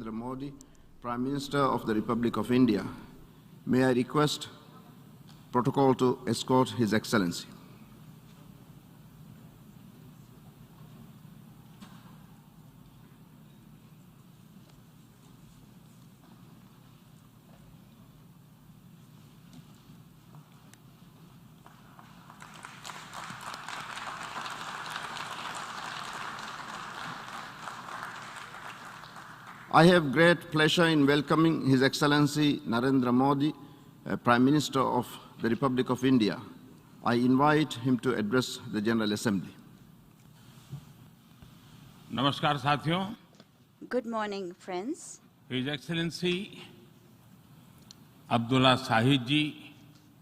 Narendra Modi, Prime Minister of the Republic of India, may I request protocol to escort His Excellency. I have great pleasure in welcoming His Excellency Narendra Modi, Prime Minister of the Republic of India. I invite him to address the General Assembly. नमस्कार साथियों. Good morning, friends. His Excellency Abdulla Shahid जी,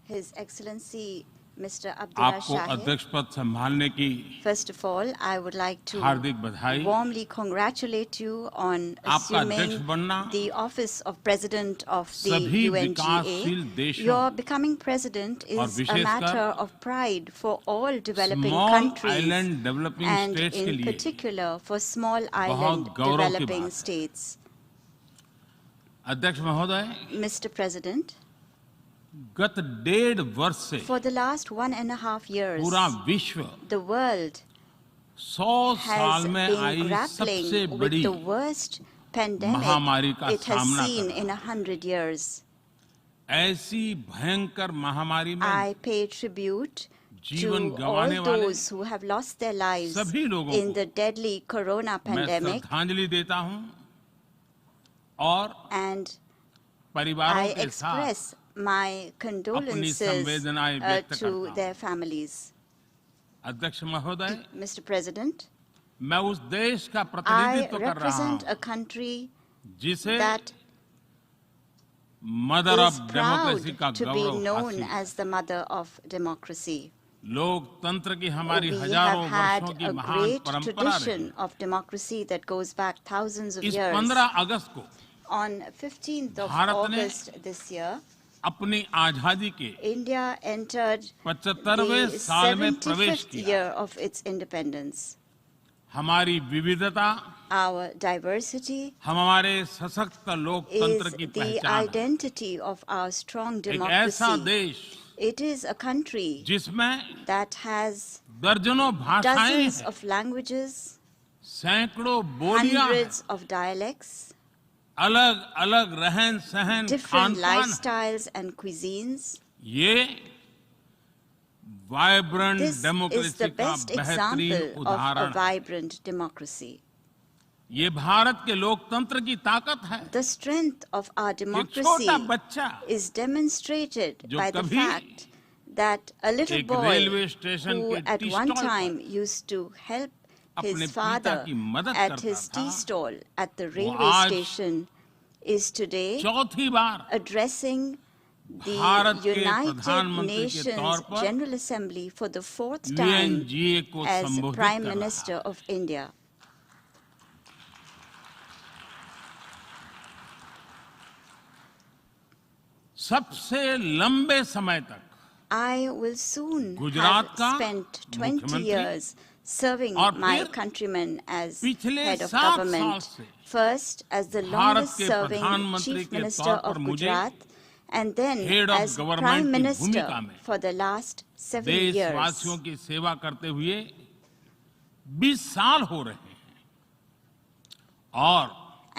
His Excellency Mr. Abdullah आपको Shahid. अध्यक्ष पद संभालने की First of all, I would like to हार्दिक बधाई. warmly congratulate you on आपका अध्यक्ष assuming बनना the office of President of the सभी UNGA. विकासशील देशों Your becoming president और is a विशेषकर matter of pride for all developing small countries island developing and states के in लिए particular for small island गौरव की developing बात है. states. अध्यक्ष महोदय, Mr. President, गत 1.5 वर्ष से for the last 1.5 years, पूरा विश्व the world 100 साल has में been आई grappling सबसे with बड़ी the worst pandemic महामारी का it has सामना seen कर in 100 years. ऐसी भयंकर महामारी में I pay tribute जीवन to गंवाने all वाले those who have lost their lives सभी लोगों in को the deadly corona मैं pandemic, श्रद्धांजलि देता हूं और and परिवारों I के साथ express my condolences संवेदनाएं व्यक्त to करता their families. अध्यक्ष महोदय, Mr. President, मैं उस देश का I प्रतिनिधित्व कर रहा represent हूं a country जिसे that mother of is proud democracy का to be गौरव known हासिल. as the mother of democracy. लोकतंत्र की हमारी We हजारों have had वर्षों की a महान great परंपरा tradition रही. of democracy that goes back thousands of इस years. 15 अगस्त को On 15th of भारत ने August this year, अपनी आजादी के India entered 75वें the साल में प्रवेश 75th किया. year of its independence. हमारी विविधता, Our diversity हमारे सशक्त लोकतंत्र is की the पहचान है. identity of our strong एक ऐसा democracy. देश It is a country जिसमें that has दर्जनों भाषाएं dozens हैं, of languages, सैकड़ों बोलियां हैं, hundreds of dialects, अलग अलग रहन सहन different खान पान. lifestyles and cuisines. ये vibrant This is democracy the का best बेहतरीन example of a उदाहरण है. vibrant democracy. ये भारत के लोकतंत्र की ताकत है. The strength of our एक democracy छोटा बच्चा is demonstrated जो by the कभी fact that a little एक boy रेलवे स्टेशन who के at T one stall time पर used to help अपने his पिता father की मदद at करता his tea था, stall at the railway आज station is today चौथी बार addressing the भारत के United प्रधानमंत्री के Nations तौर पर General Assembly for the fourth time UNGA को as संबोधित Prime कर रहा Minister है. of India. सबसे लंबे समय तक I will soon Gujarat have का spent 20 मुख्यमंत्री years serving और my फिर countrymen as पिछले head of 7 साल government. से First as the Bharat longest के serving प्रधानमंत्री Chief के Minister तौर of पर मुझे Gujarat and then Head of as Government Prime की Minister भूमिका में for the last 7 years. देशवासियों की सेवा करते हुए 20 साल हो रहे हैं और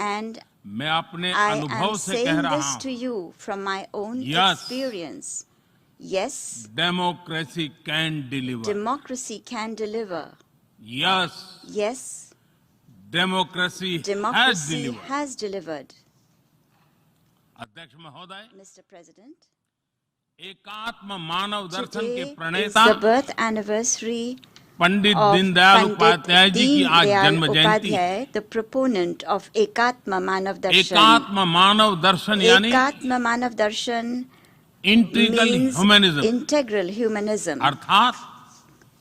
And मैं अपने I अनुभव am से कह saying रहा this to हूं, you from my own Yes. experience. Yes, democracy can deliver. democracy can deliver. Yes, Yes, democracy has democracy deliver. has delivered. अध्यक्ष महोदय, Mr. President, एकात्म मानव दर्शन के today is प्रणेता the birth anniversary Pandit of Deendayal Pandit Upadhyay ji की आज Deen जन्म Dayal Jayanti. Upadhyay, the proponent of Ekatma Manav Darshan. एकात्म मानव दर्शन यानी Ekatma Manav Darshan integral means humanism, integral humanism, अर्थात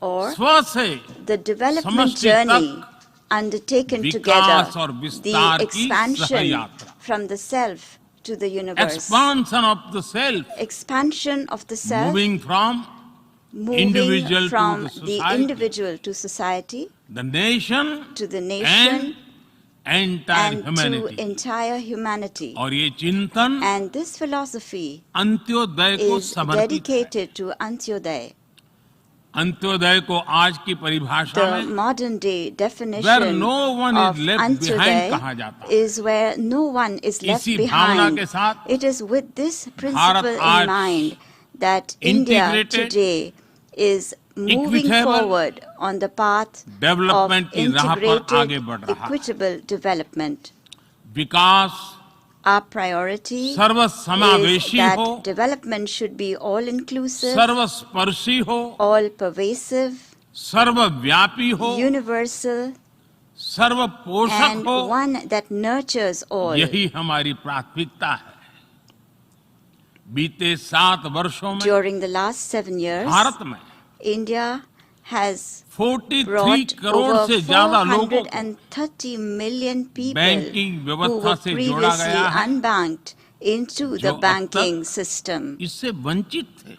or स्व से the development समष्टि journey तक undertaken विकास together, और the विस्तार की expansion सहयात्रा. from the self to the universe, expansion of the self, expansion of the self, moving from moving individual to from the the society, individual to society, the nation to the nation, entire and to humanity. entire humanity. और ये चिंतन And this philosophy Antyodaya को is समर्पित है। dedicated to Antyodaya. Antyodaya को आज की परिभाषा The में modern day where definition no one is of left behind कहा Antyodaya जाता है। is where no one is left इसी भावना behind. के साथ It is with this principle आज in mind that India integrated, today is moving equitable forward on the path of development की राह पर आगे integrated, बढ़ रहा है। equitable development. Vikas Our priority is सर्वसमावेशी that हो, development should be all-inclusive, सर्वस्पर्शी हो, all-pervasive, सर्वव्यापी हो, universal, सर्वपोषक and हो। one that nurtures all. यही हमारी प्राथमिकता है। बीते 7 वर्षों में During the last 7 years, Bharat में India has 43 brought crore over से ज्यादा लोगों को 430 million people बैंकिंग who व्यवस्था were से जोड़ा previously गया है, unbanked into जो the अब banking तक system. इससे वंचित थे।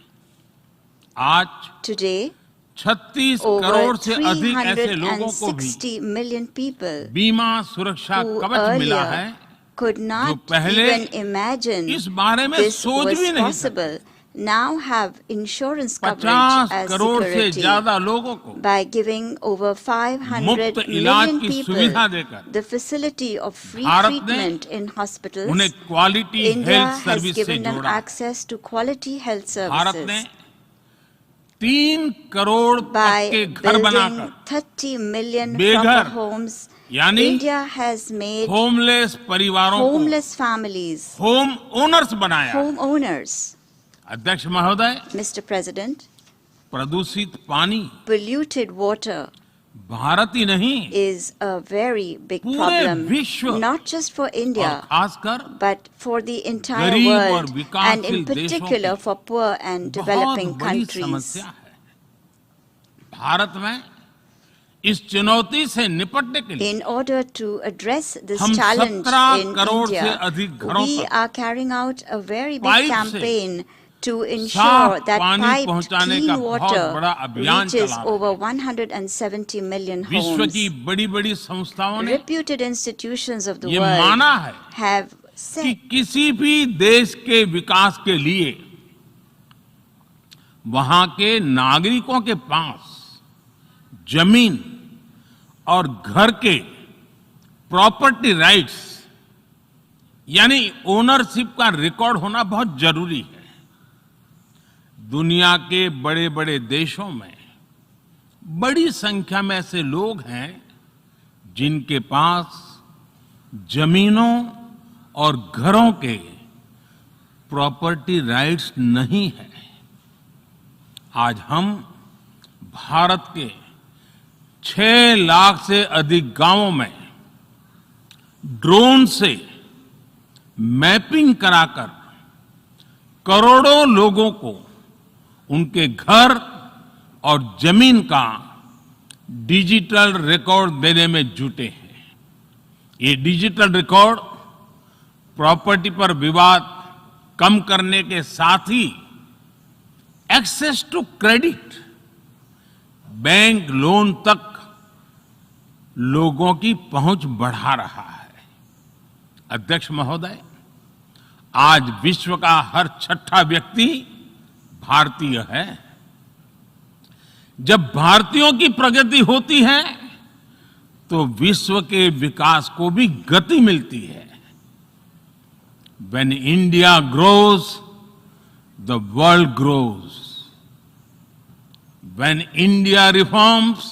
आज Today, 36 over करोड़ से अधिक ऐसे लोगों को भी 360 million people बीमा सुरक्षा who कवच मिला है, earlier could not पहले even imagine इस बारे में this सोच was भी नहीं possible, now have insurance 50 coverage as crore से security. ज्यादा लोगों को By giving over 500 मुफ्त इलाज million की people सुविधा देकर the facility of free Bharat ने treatment in hospitals, उन्हें quality India health has service से given them जोड़ा। access to quality health Bharat ने services 3 करोड़ by पक्के घर building बनाकर 30 million बेघर, proper homes. यानी India has made होमलेस परिवारों को homeless families होम ओनर्स बनाया। homeowners. अध्यक्ष महोदय, Mr. President, प्रदूषित पानी polluted water भारत ही नहीं is a very big पूरे problem, विश्व not just for और India, खासकर but for the entire गरीब और world, and विकासशील in देशों particular की for poor and बहुत developing बड़ी countries. समस्या है। भारत में इस चुनौती से निपटने के लिए In order to address this हम challenge 17 in करोड़ से India, अधिक घरों we तक are carrying out a very big pipe से campaign to ensure साफ that पानी piped पहुंचाने clean का बहुत water बड़ा अभियान reaches चला रहे हैं। over 170 million विश्व homes. की बड़ी-बड़ी संस्थाओं ने Reputed institutions of the ये world माना है have कि said किसी भी देश के विकास के लिए वहां के नागरिकों के पास जमीन और घर के प्रॉपर्टी राइट्स यानी ओनरशिप का रिकॉर्ड होना बहुत जरूरी है। दुनिया के बड़े-बड़े देशों में बड़ी संख्या में ऐसे लोग हैं जिनके पास जमीनों और घरों के प्रॉपर्टी राइट्स नहीं है। आज हम भारत के 6 लाख से अधिक गांवों में ड्रोन से मैपिंग कराकर करोड़ों लोगों को उनके घर और जमीन का डिजिटल रिकॉर्ड देने में जुटे हैं। ये डिजिटल रिकॉर्ड प्रॉपर्टी पर विवाद कम करने के साथ ही access to credit, bank loan तक लोगों की पहुंच बढ़ा रहा है। अध्यक्ष महोदय, आज विश्व का हर 6ठा व्यक्ति भारतीय है। जब भारतीयों की प्रगति होती है तो विश्व के विकास को भी गति मिलती है। When India grows, the world grows. When India reforms,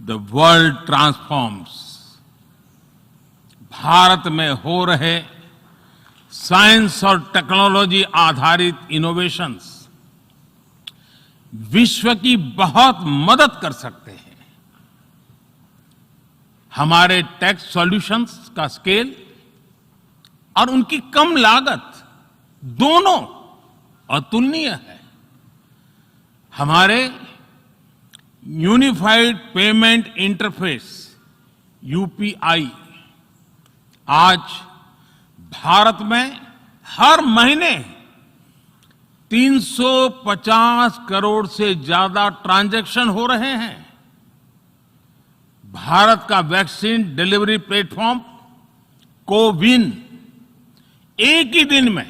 the world transforms. Bharat में हो रहे साइंस और टेक्नोलॉजी आधारित इनोवेशंस विश्व की बहुत मदद कर सकते हैं। हमारे टेक सॉल्यूशंस का स्केल और उनकी कम लागत दोनों अतुलनीय है। हमारे यूनिफाइड पेमेंट इंटरफेस यूपीआई आज भारत में हर महीने 350 करोड़ से ज्यादा ट्रांजैक्शन हो रहे हैं। भारत का वैक्सीन डिलीवरी प्लेटफॉर्म कोविन एक ही दिन में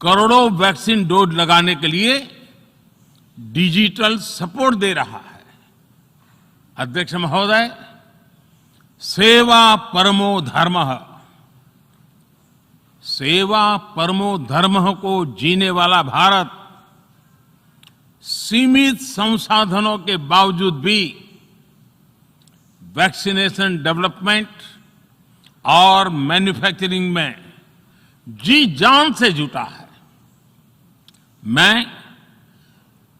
करोड़ों वैक्सीन डोज लगाने के लिए डिजिटल सपोर्ट दे रहा है। अध्यक्ष महोदय, सेवा परमो धर्मः, सेवा परमो धर्मः को जीने वाला भारत सीमित संसाधनों के बावजूद भी वैक्सीनेशन डेवलपमेंट और मैन्युफैक्चरिंग में जी जान से जुटा है। मैं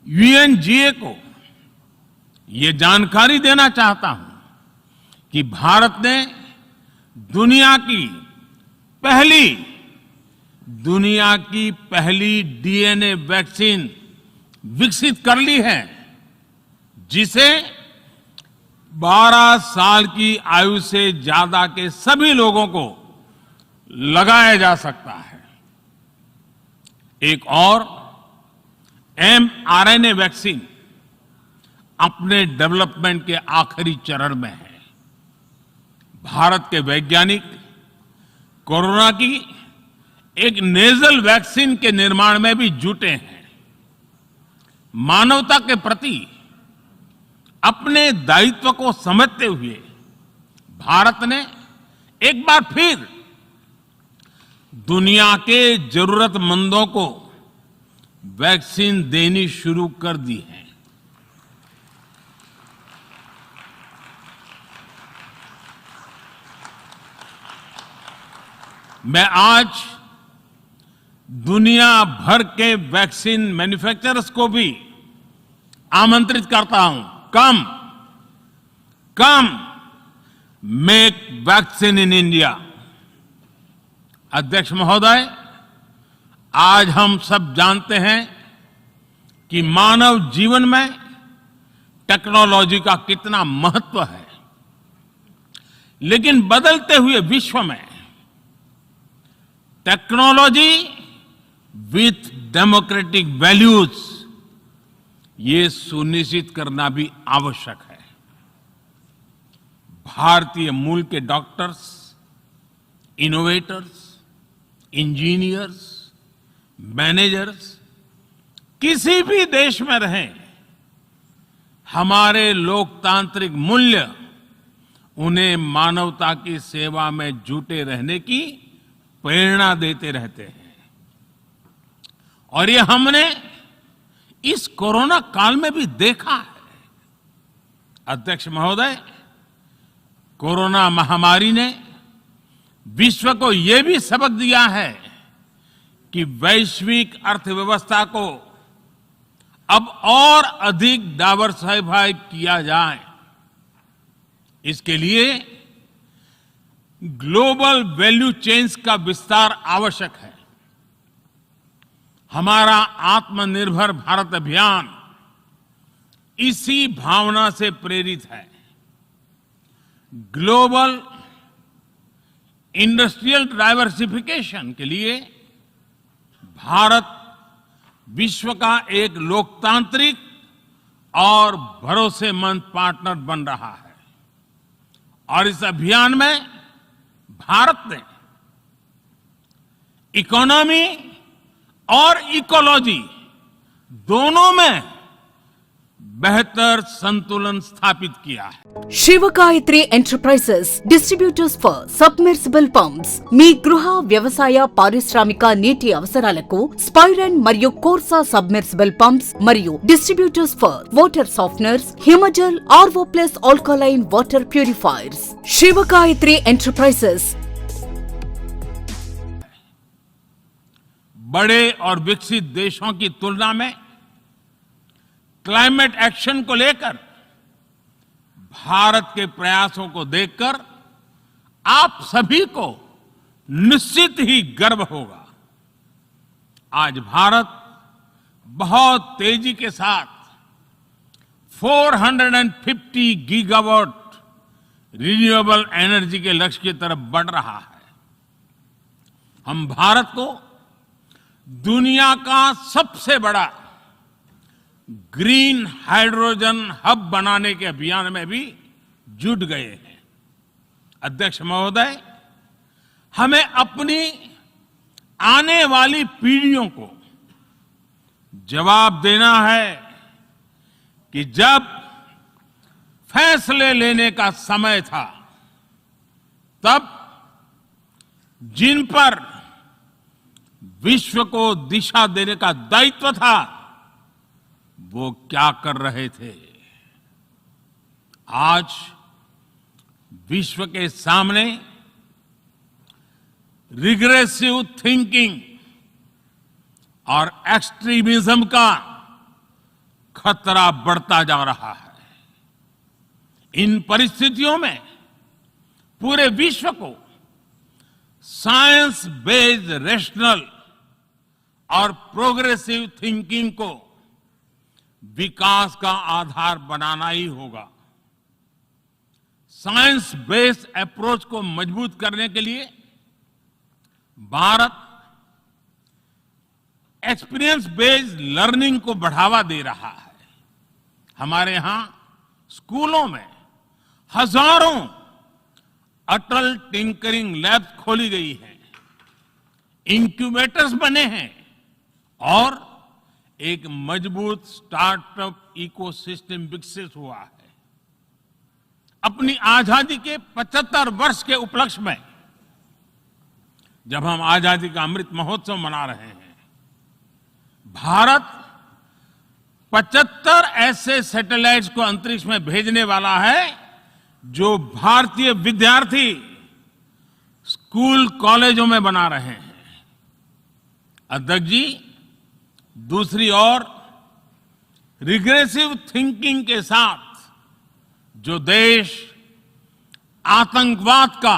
यूएनजीए को ये जानकारी देना चाहता हूं कि भारत ने दुनिया की पहली डीएनए वैक्सीन विकसित कर ली है, जिसे 12 साल की आयु से ज्यादा के सभी लोगों को लगाया जा सकता है। एक और mRNA वैक्सीन अपने डेवलपमेंट के आखिरी चरण में है। भारत के वैज्ञानिक कोरोना की एक नेजल वैक्सीन के निर्माण में भी जुटे हैं। मानवता के प्रति अपने दायित्व को समझते हुए भारत ने एक बार फिर दुनिया के जरूरतमंदों को वैक्सीन देनी शुरू कर दी है। मैं आज दुनिया भर के वैक्सीन मैन्युफैक्चरर्स को भी आमंत्रित करता हूं, कम मेक वैक्सीन इन इंडिया। अध्यक्ष महोदय, आज हम सब जानते हैं कि मानव जीवन में टेक्नोलॉजी का कितना महत्व है, लेकिन बदलते हुए विश्व में टेक्नोलॉजी विथ डेमोक्रेटिक वैल्यूज, ये सुनिश्चित करना भी आवश्यक है। भारतीय मूल के डॉक्टर्स, इनोवेटर्स, इंजीनियर्स, मैनेजर्स किसी भी देश में रहें, हमारे लोकतांत्रिक मूल्य उन्हें मानवता की सेवा में जुटे रहने की प्रेरणा देते रहते हैं। और ये हमने इस कोरोना काल में भी देखा है। अध्यक्ष महोदय, कोरोना महामारी ने विश्व को यह भी सबक दिया है कि वैश्विक अर्थव्यवस्था को अब और अधिक डाइवर्सिफाई किया जाए। इसके लिए ग्लोबल वैल्यू चेन्स का विस्तार आवश्यक है। हमारा आत्मनिर्भर भारत अभियान इसी भावना से प्रेरित है। ग्लोबल इंडस्ट्रियल डाइवर्सिफिकेशन के लिए भारत विश्व का एक लोकतांत्रिक और भरोसेमंद पार्टनर बन रहा है। और इस अभियान में भारत ने इकोनॉमी और इकोलॉजी दोनों में बेहतर संतुलन स्थापित किया है। Shivgayatri enterprises distributors for submersible pumps మీ గృహ వ్యవసాయ పారిశ్రామిక నీటి అవసరాలకు స్పైరన్ మరియు కోర్సా సబ్మెర్సిబుల్ పంప్స్ మరియు distributors for water softeners Himajal RO plus alkaline water purifiers Shivgayatri enterprises. बड़े और विकसित देशों की तुलना में क्लाइमेट एक्शन को लेकर भारत के प्रयासों को देखकर आप सभी को निश्चित ही गर्व होगा। आज भारत बहुत तेजी के साथ 450 गीगावाट रिन्यूएबल एनर्जी के लक्ष्य की तरफ बढ़ रहा है। हम भारत को दुनिया का सबसे बड़ा ग्रीन हाइड्रोजन हब बनाने के अभियान में भी जुट गए हैं। अध्यक्ष महोदय, हमें अपनी आने वाली पीढ़ियों को जवाब देना है कि जब फैसले लेने का समय था, तब जिन पर विश्व को दिशा देने का दायित्व था, वो क्या कर रहे थे। आज विश्व के सामने रिग्रेसिव थिंकिंग और एक्सट्रीमिज्म का खतरा बढ़ता जा रहा है। इन परिस्थितियों में पूरे विश्व को साइंस बेस्ड रेशनल और प्रोग्रेसिव थिंकिंग को विकास का आधार बनाना ही होगा। साइंस बेस्ड अप्रोच को मजबूत करने के लिए भारत एक्सपीरियंस बेस्ड लर्निंग को बढ़ावा दे रहा है। हमारे यहां स्कूलों में हजारों अटल टिंकरिंग लैब्स खोली गई हैं, इंक्यूबेटर्स बने हैं और एक मजबूत स्टार्टअप इकोसिस्टम विकसित हुआ है। अपनी आजादी के 75 वर्ष के उपलक्ष्य में जब हम आजादी का अमृत महोत्सव मना रहे हैं, भारत 75 ऐसे सैटेलाइट्स को अंतरिक्ष में भेजने वाला है जो भारतीय विद्यार्थी स्कूल कॉलेजों में बना रहे हैं। अध्यक्ष जी, दूसरी ओर रिग्रेसिव थिंकिंग के साथ जो देश आतंकवाद का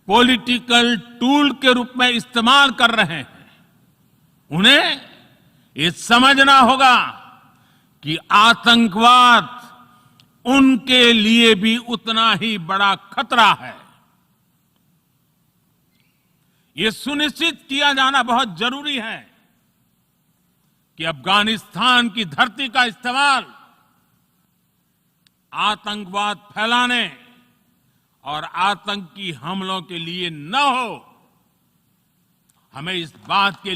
पॉलिटिकल टूल के रूप में इस्तेमाल कर रहे हैं, उन्हें ये समझना होगा कि आतंकवाद उनके लिए भी उतना ही बड़ा खतरा है। ये सुनिश्चित किया जाना बहुत जरूरी है कि अफगानिस्तान की धरती का इस्तेमाल आतंकवाद फैलाने और आतंकी हमलों के लिए न हो। हमें इस बात के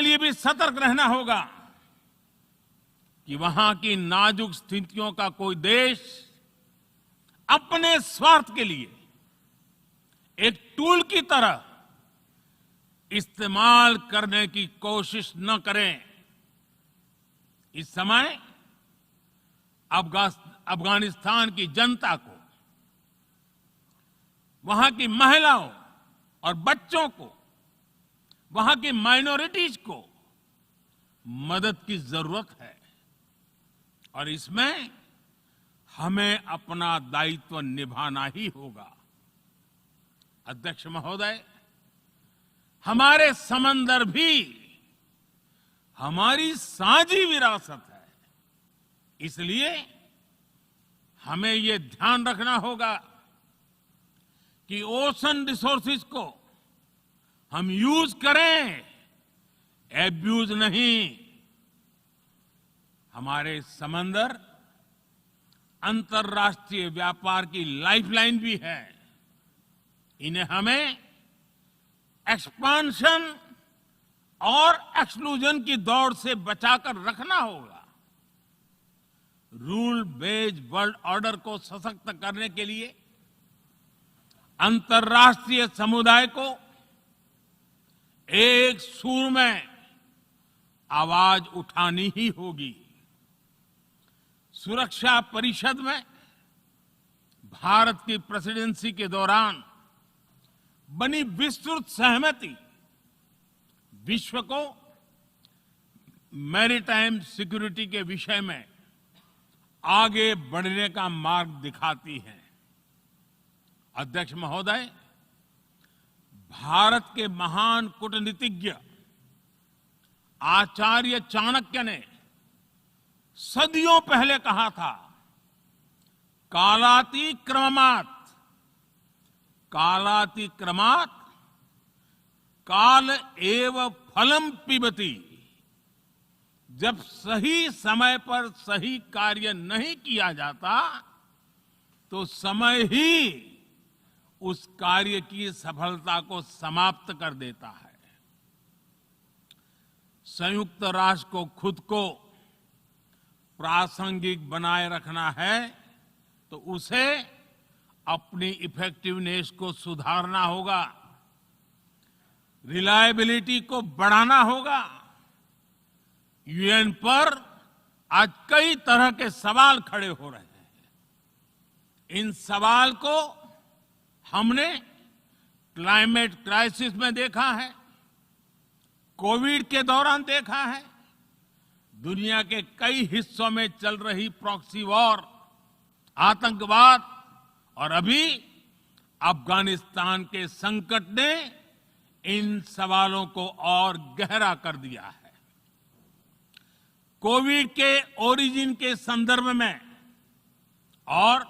लिए भी सतर्क रहना होगा कि वहां की नाजुक स्थितियों का कोई देश अपने स्वार्थ के लिए एक टूल की तरह इस्तेमाल करने की कोशिश न करें। इस समय अफगानिस्तान की जनता को, वहां की महिलाओं और बच्चों को, वहां की माइनॉरिटीज को मदद की जरूरत है और इसमें हमें अपना दायित्व निभाना ही होगा। अध्यक्ष महोदय, हमारे समंदर भी हमारी साझी विरासत है, इसलिए हमें ये ध्यान रखना होगा कि ओशन रिसोर्सेज को हम यूज करें, एब्यूज नहीं। हमारे समंदर अंतर्राष्ट्रीय व्यापार की लाइफलाइन भी है। इन्हें हमें एक्सपांशन और एक्सक्लूजन की दौड़ से बचाकर रखना होगा। रूल बेस्ड वर्ल्ड ऑर्डर को सशक्त करने के लिए अंतर्राष्ट्रीय समुदाय को एक सुर में आवाज उठानी ही होगी। सुरक्षा परिषद में भारत की प्रेसिडेंसी के दौरान बनी विस्तृत सहमति विश्व को मैरीटाइम सिक्योरिटी के विषय में आगे बढ़ने का मार्ग दिखाती है। अध्यक्ष महोदय, भारत के महान कूटनीतिज्ञ आचार्य चाणक्य ने सदियों पहले कहा था, कालाति क्रमात् काल एव फलम पिबति। जब सही समय पर सही कार्य नहीं किया जाता तो समय ही उस कार्य की सफलता को समाप्त कर देता है। संयुक्त राष्ट्र को खुद को प्रासंगिक बनाए रखना है तो उसे अपनी इफेक्टिवनेस को सुधारना होगा, रिलायबिलिटी को बढ़ाना होगा। यूएन पर आज कई तरह के सवाल खड़े हो रहे हैं। इन सवाल को हमने क्लाइमेट क्राइसिस में देखा है, कोविड के दौरान देखा है, दुनिया के कई हिस्सों में चल रही प्रॉक्सी वॉर, आतंकवाद और अभी अफगानिस्तान के संकट ने इन सवालों को और गहरा कर दिया है। कोविड के ओरिजिन के संदर्भ में और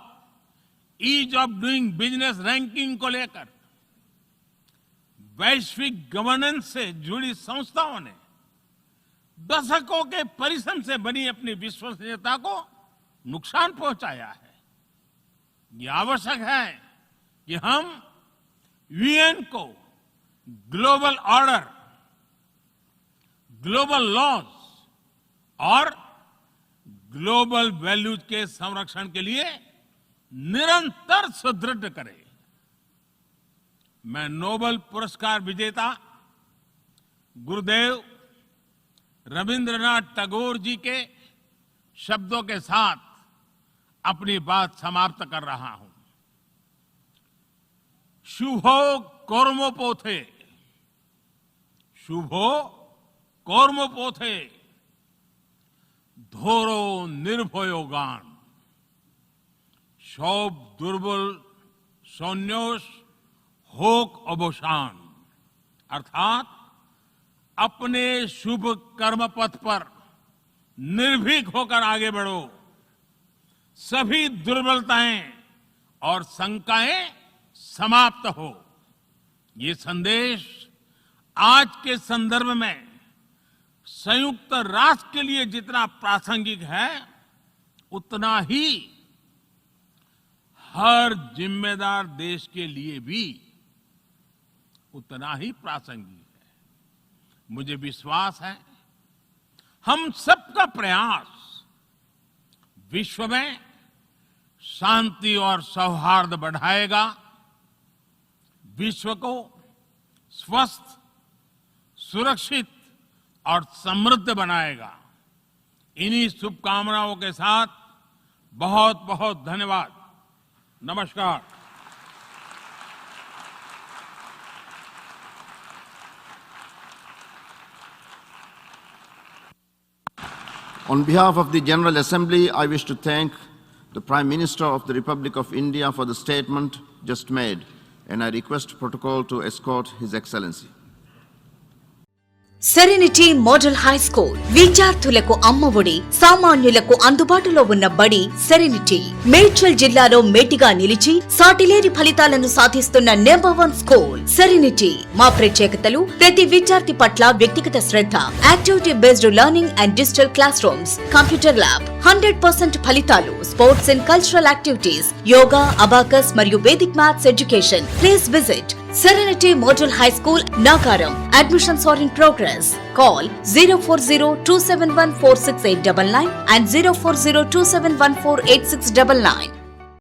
ease of doing business ranking को लेकर वैश्विक गवर्नेंस से जुड़ी संस्थाओं ने दशकों के परिश्रम से बनी अपनी विश्वसनीयता को नुकसान पहुंचाया है। यह आवश्यक है कि हम यूएन को ग्लोबल ऑर्डर, ग्लोबल लॉज और ग्लोबल वैल्यूज के संरक्षण के लिए निरंतर सुदृढ़ करें। मैं नोबेल पुरस्कार विजेता गुरुदेव रविंद्रनाथ टैगोर जी के शब्दों के साथ अपनी बात समाप्त कर रहा हूं। शुभो कर्मोपोथे, शुभो कर्मोपोथे, धोरो निर्भयो गान, सौब दुर्बल सौन्योष होक अवसान। अर्थात अपने शुभ कर्म पथ पर निर्भीक होकर आगे बढ़ो, सभी दुर्बलताएं और शंकाएं समाप्त हो। ये संदेश आज के संदर्भ में संयुक्त राष्ट्र के लिए जितना प्रासंगिक है उतना ही हर जिम्मेदार देश के लिए भी उतना ही प्रासंगिक है। मुझे विश्वास है हम सबका प्रयास विश्व में शांति और सौहार्द बढ़ाएगा, विश्व को स्वस्थ, सुरक्षित और समृद्ध बनाएगा। इन्हीं शुभकामनाओं के साथ बहुत बहुत धन्यवाद। नमस्कार। On behalf of the General Assembly, I wish to thank the Prime Minister of the Republic of India for the statement just made, and I request protocol to escort His Excellency. Serenity model high school విద్యార్థులకు అమ్మఒడి, సామాన్యులకు అందుబాటులో ఉన్న బడి serenity. Medchal జిల్లాలో మేటిగా నిలిచి సాటిలేని ఫలితాలను సాధిస్తున్న నంబర్ 1 స్కూల్ సెరెనిటీ. మా ప్రత్యేకతలు ప్రతి విద్యార్థి పట్ల వ్యక్తిగత శ్రద్ధ, activity based learning and digital classrooms, computer lab, 100% ఫలితాలు, sports and cultural activities, yoga, abacus మరియు Vedic maths education. Please visit Serenity Model High School, Nagaram. Admissions are in progress. Call 040-271-46899 and 040-271-48699.